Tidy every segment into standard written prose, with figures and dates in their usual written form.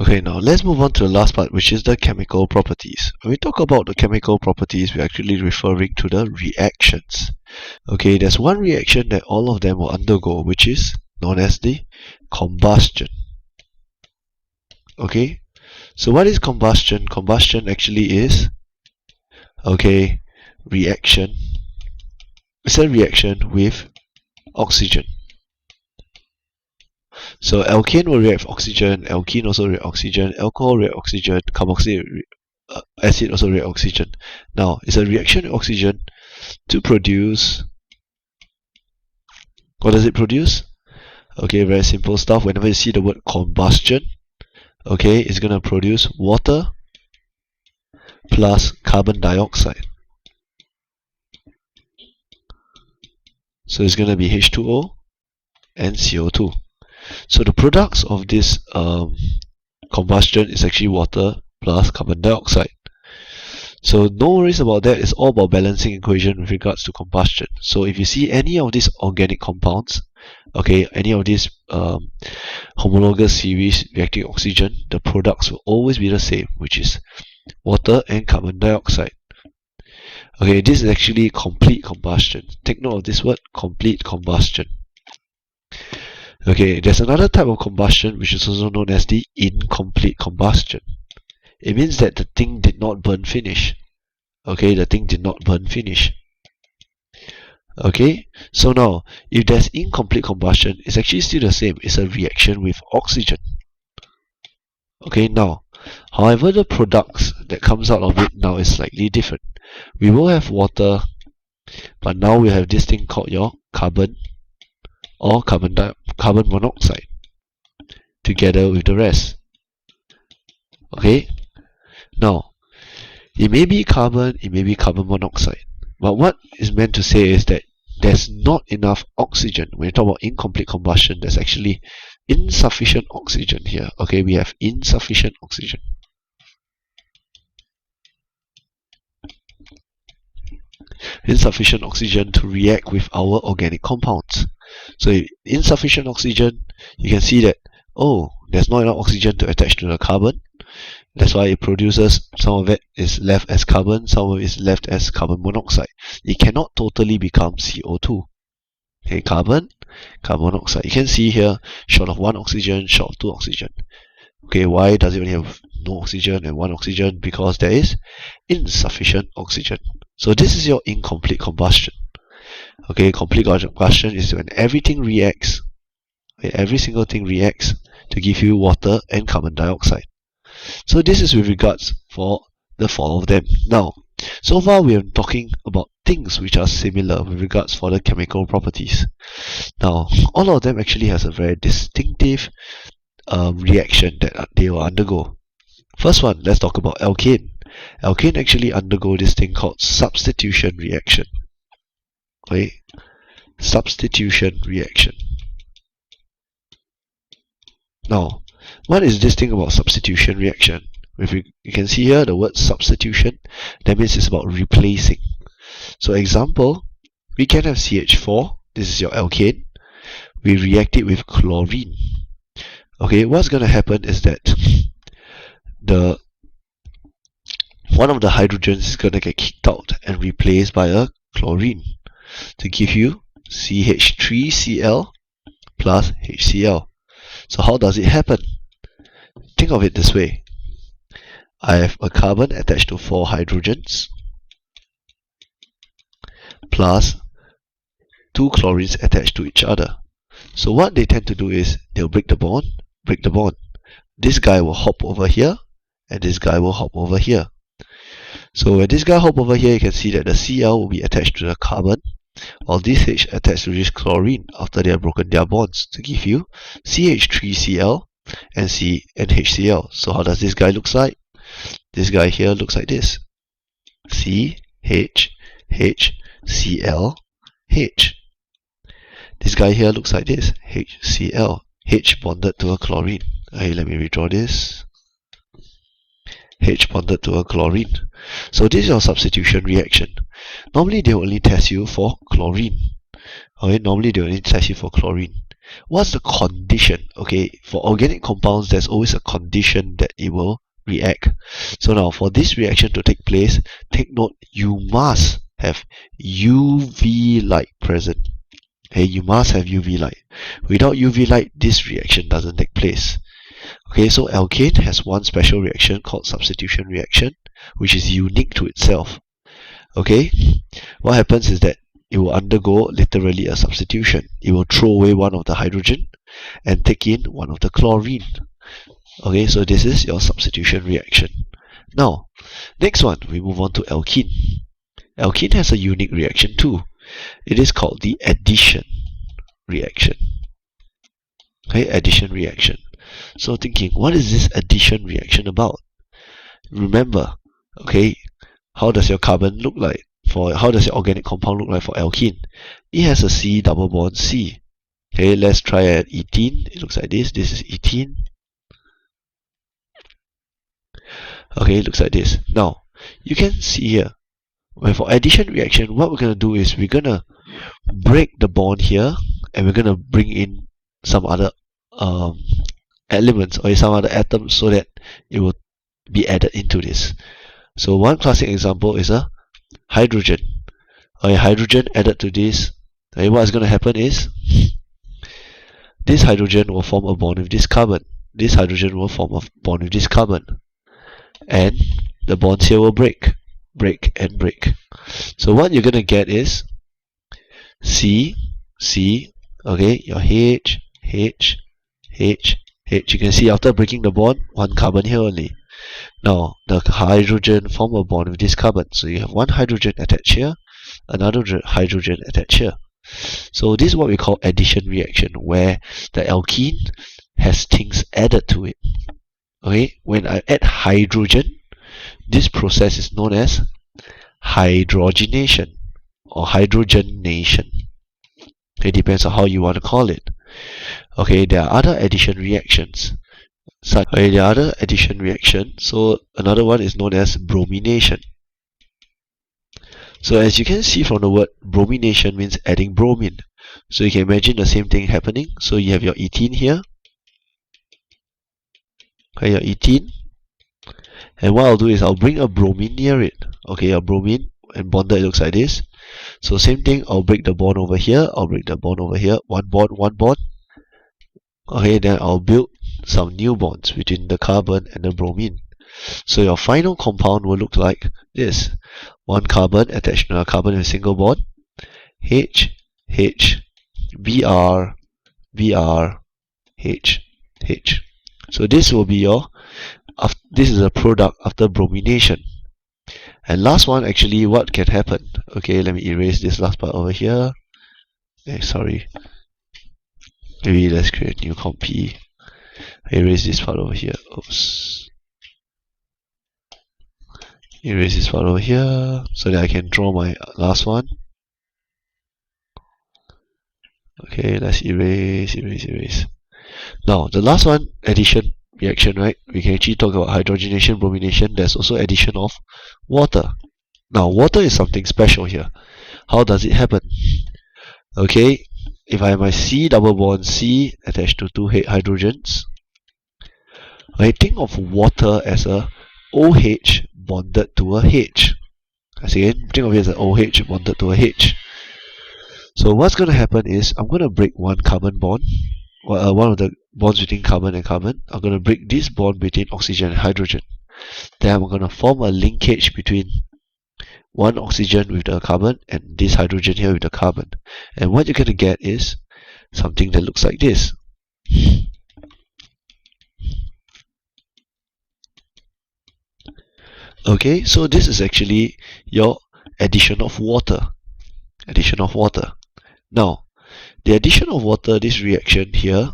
Okay, now let's move on to the last part, which is the chemical properties. When we talk about the chemical properties, we're actually referring to the reactions. Okay, there's one reaction that all of them will undergo, which is known as the combustion. Okay, so what is combustion? Combustion actually is, okay, reaction. It's a reaction with oxygen. So alkane will react with oxygen, alkene also react oxygen, alcohol react oxygen, carboxylic acid also react oxygen. Now, it's a reaction with oxygen to produce, what does it produce? Okay, very simple stuff. Whenever you see the word combustion, okay, it's going to produce water plus carbon dioxide. So it's going to be H2O and CO2. So the products of this combustion is actually water plus carbon dioxide. So no worries about that. It's all about balancing equation with regards to combustion. So if you see any of these organic compounds, okay, any of these homologous series reacting oxygen, the products will always be the same, which is water and carbon dioxide. Okay, this is actually complete combustion. Take note of this word, complete combustion. Okay, there's another type of combustion which is also known as the incomplete combustion. It means that the thing did not burn finish. Okay, the thing did not burn finish. Okay, so now, if there's incomplete combustion, it's actually still the same. It's a reaction with oxygen. Okay, now, however, the products that comes out of it now is slightly different. We will have water, but now we have this thing called your carbon or carbon monoxide together with the rest. Okay, now it may be carbon, it may be carbon monoxide, but what is meant to say is that there's not enough oxygen. When you talk about incomplete combustion, there's actually insufficient oxygen here. Okay, we have insufficient oxygen. Insufficient oxygen to react with our organic compounds. So insufficient oxygen, you can see that, oh, there's not enough oxygen to attach to the carbon. That's why it produces, some of it is left as carbon, some of it is left as carbon monoxide. It cannot totally become CO2. Okay, carbon monoxide. You can see here, short of one oxygen, short of two oxygen. Okay, why does it only have no oxygen and one oxygen? Because there is insufficient oxygen. So this is your incomplete combustion. Okay, complete combustion is when everything reacts, okay, every single thing reacts to give you water and carbon dioxide. So this is with regards for the four of them. Now, so far we are talking about things which are similar with regards for the chemical properties. Now, all of them actually has a very distinctive reaction that they will undergo. First one, let's talk about alkane. Alkane actually undergo this thing called substitution reaction. Okay, substitution reaction. Now, what is this thing about substitution reaction? If you can see here the word substitution, that means it's about replacing. So example, we can have CH4, this is your alkane, we react it with chlorine. Okay, what's going to happen is that one of the hydrogens is going to get kicked out and replaced by a chlorine to give you CH3Cl plus HCl. So how does it happen? Think of it this way. I have a carbon attached to 4 hydrogens plus 2 chlorines attached to each other. So what they tend to do is they'll break the bond. This guy will hop over here and this guy will hop over here. So when this guy hop over here, you can see that the Cl will be attached to the carbon, while this H attached to this chlorine after they have broken their bonds to give you CH3Cl and HCl. So how does this guy look like? This guy here looks like this. CH This guy here looks like this. HCl. H bonded to a chlorine. Okay, let me redraw this. H bonded to a chlorine. So this is your substitution reaction. Normally they will only test you for chlorine. Okay, normally they will only test you for chlorine. What's the condition? Okay, for organic compounds, there's always a condition that it will react. So now, for this reaction to take place, take note, you must have UV light present. Okay, you must have UV light. Without UV light, this reaction doesn't take place. Okay, so alkane has one special reaction called substitution reaction, which is unique to itself. Okay, what happens is that it will undergo literally a substitution. It will throw away one of the hydrogen and take in one of the chlorine. Okay, so this is your substitution reaction. Now, next one, we move on to alkene. Alkene has a unique reaction too. It is called the addition reaction. Okay, addition reaction. So thinking, what is this addition reaction about? Remember, okay, how does your carbon look like? How does your organic compound look like for alkene? It has a C double bond C. Okay, let's try at ethene. It looks like this. This is ethene. Okay, it looks like this. Now, you can see here, when for addition reaction, what we're going to do is we're going to break the bond here, and we're going to bring in some other elements or some other atoms so that it will be added into this. So one classic example is a hydrogen. Okay, hydrogen added to this. Okay, what is going to happen is this hydrogen will form a bond with this carbon. This hydrogen will form a bond with this carbon. And the bonds here will break, and break. So what you're going to get is C, okay, your H. You can see after breaking the bond, one carbon here only. Now, the hydrogen form a bond with this carbon. So you have one hydrogen attached here, another hydrogen attached here. So this is what we call addition reaction, where the alkene has things added to it. Okay, when I add hydrogen, this process is known as hydrogenation or hydrogenation. It depends on how you want to call it. Okay, there are other addition reactions. So another one is known as bromination. So as you can see from the word, bromination means adding bromine. So you can imagine the same thing happening. So you have your ethene here. Okay, your ethene. And what I'll do is I'll bring a bromine near it. Okay, a bromine, and bonded it looks like this. So same thing, I'll break the bond over here, I'll break the bond over here, one bond. Okay, then I'll build some new bonds between the carbon and the bromine. So your final compound will look like this. One carbon attached to another carbon with a single bond. H, Br, H. So this will be your, this is a product after bromination. And last one, actually, what can happen? Okay, let me erase this last part over here. Sorry. Maybe let's create a new comp P. Erase this part over here. Oops. Erase this part over here so that I can draw my last one. Okay, let's erase. Now, the last one, addition reaction, right? We can actually talk about hydrogenation, bromination. There's also addition of water. Now, water is something special here. How does it happen? Okay, if I have my C double bond C attached to two hydrogens, I think of water as a OH bonded to a H. Again, think of it as an OH bonded to a H. So what's going to happen is I'm going to break one carbon bond, one of the bonds between carbon and carbon. I'm going to break this bond between oxygen and hydrogen. Then I'm going to form a linkage between one oxygen with the carbon and this hydrogen here with the carbon. And what you're going to get is something that looks like this. Okay, so this is actually your addition of water. Now, the addition of water, this reaction here,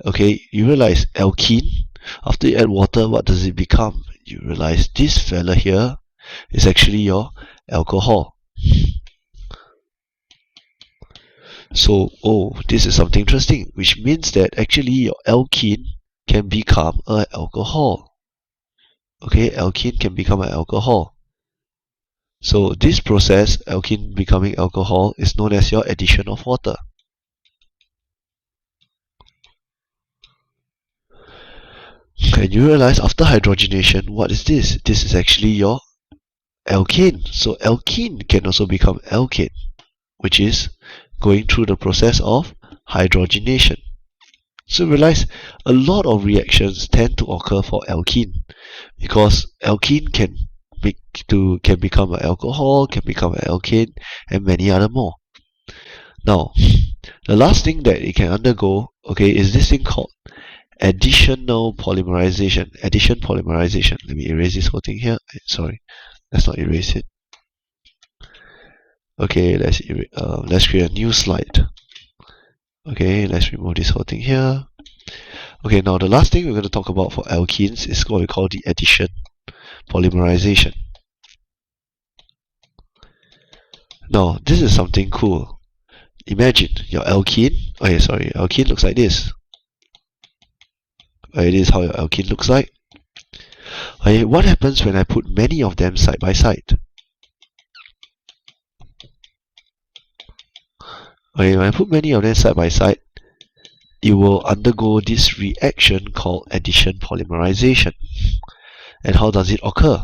okay, you realize alkene, after you add water, what does it become? You realize this fella here is actually your alcohol. So, this is something interesting, which means that actually your alkene can become an alcohol. Okay, alkene can become an alcohol. So this process, alkene becoming alcohol, is known as your addition of water. And you realize after hydrogenation, what is this? This is actually your alkane. So alkene can also become alkane, which is going through the process of hydrogenation. So realize a lot of reactions tend to occur for alkene because alkene can become an alcohol, can become an alkane, and many other more. Now, the last thing that it can undergo, okay, is this thing called additional polymerization. Addition polymerization. Let me erase this whole thing here. Sorry, let's not erase it. Okay, let's create a new slide. Okay, let's remove this whole thing here. Okay, now the last thing we're going to talk about for alkenes is what we call the addition polymerization. Now, this is something cool. Imagine your alkene. Okay, sorry, alkene looks like this. Okay, this is how your alkene looks like. Okay, what happens when I put many of them side by side? Okay, when I put many of them side by side, it will undergo this reaction called addition polymerization. And how does it occur?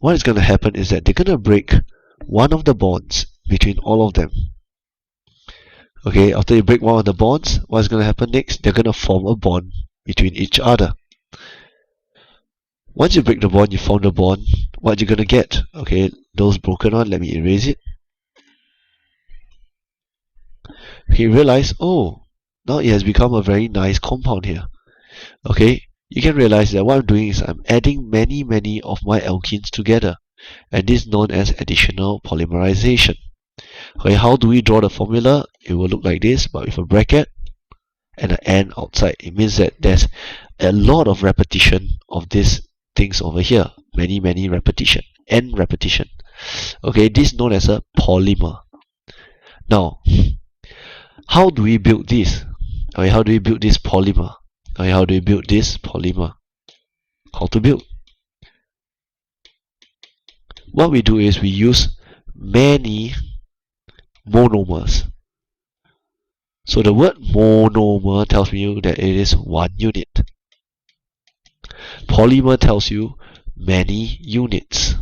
What is going to happen is that they're going to break one of the bonds between all of them. Okay, after you break one of the bonds, what's going to happen next? They're going to form a bond between each other. Once you break the bond, you form the bond, what you're going to get? Okay, those broken on, let me erase it. Okay, realize, oh, now it has become a very nice compound here. Okay, you can realize that what I'm doing is I'm adding many of my alkenes together, and this is known as additional polymerization. Okay, how do we draw the formula? It will look like this, but with a bracket and an N outside. It means that there's a lot of repetition of these things over here. Many repetition. N repetition. Okay, this is known as a polymer. Now, how do we build this? Okay, how do we build this polymer? Okay, how do we build this polymer? How to build? What we do is we use many monomers. So the word monomer tells you that it is one unit. Polymer tells you many units.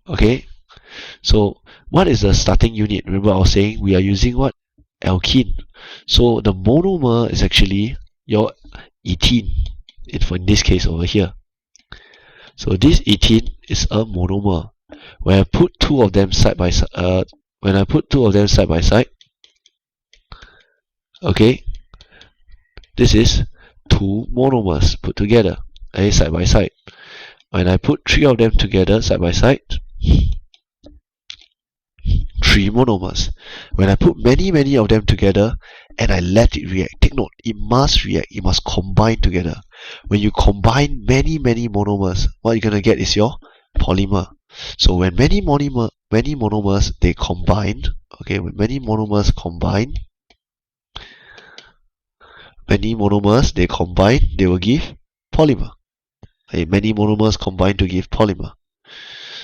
Okay, so what is the starting unit? Remember I was saying we are using what? Alkene. So the monomer is actually your ethene, in this case over here. So this ethene is a monomer. When I put two of them side by side, okay, this is two monomers put together, okay, side by side. When I put three of them together side by side, three monomers. When I put many of them together and I let it react, take note, it must react, it must combine together. When you combine many monomers, what you're gonna get is your polymer. So when many monomers they combine, okay, when many monomers they will give polymer. Okay, many monomers combine to give polymer.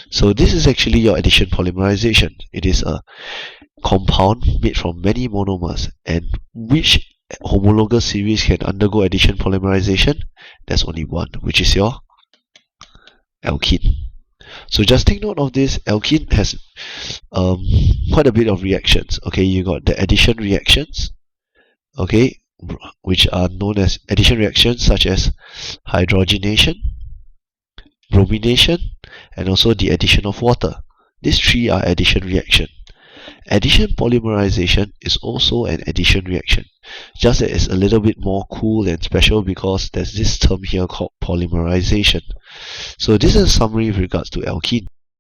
So this is actually your addition polymerization. It is a compound made from many monomers. And which homologous series can undergo addition polymerization? There's only one, which is your alkene. So just take note of this. Alkene has quite a bit of reactions. Okay, you got the addition reactions, okay, which are known as addition reactions such as hydrogenation, bromination, and also the addition of water. These three are addition reaction. Addition polymerization is also an addition reaction, just that it's a little bit more cool and special because there's this term here called polymerization. So this is a summary with regards to alkene.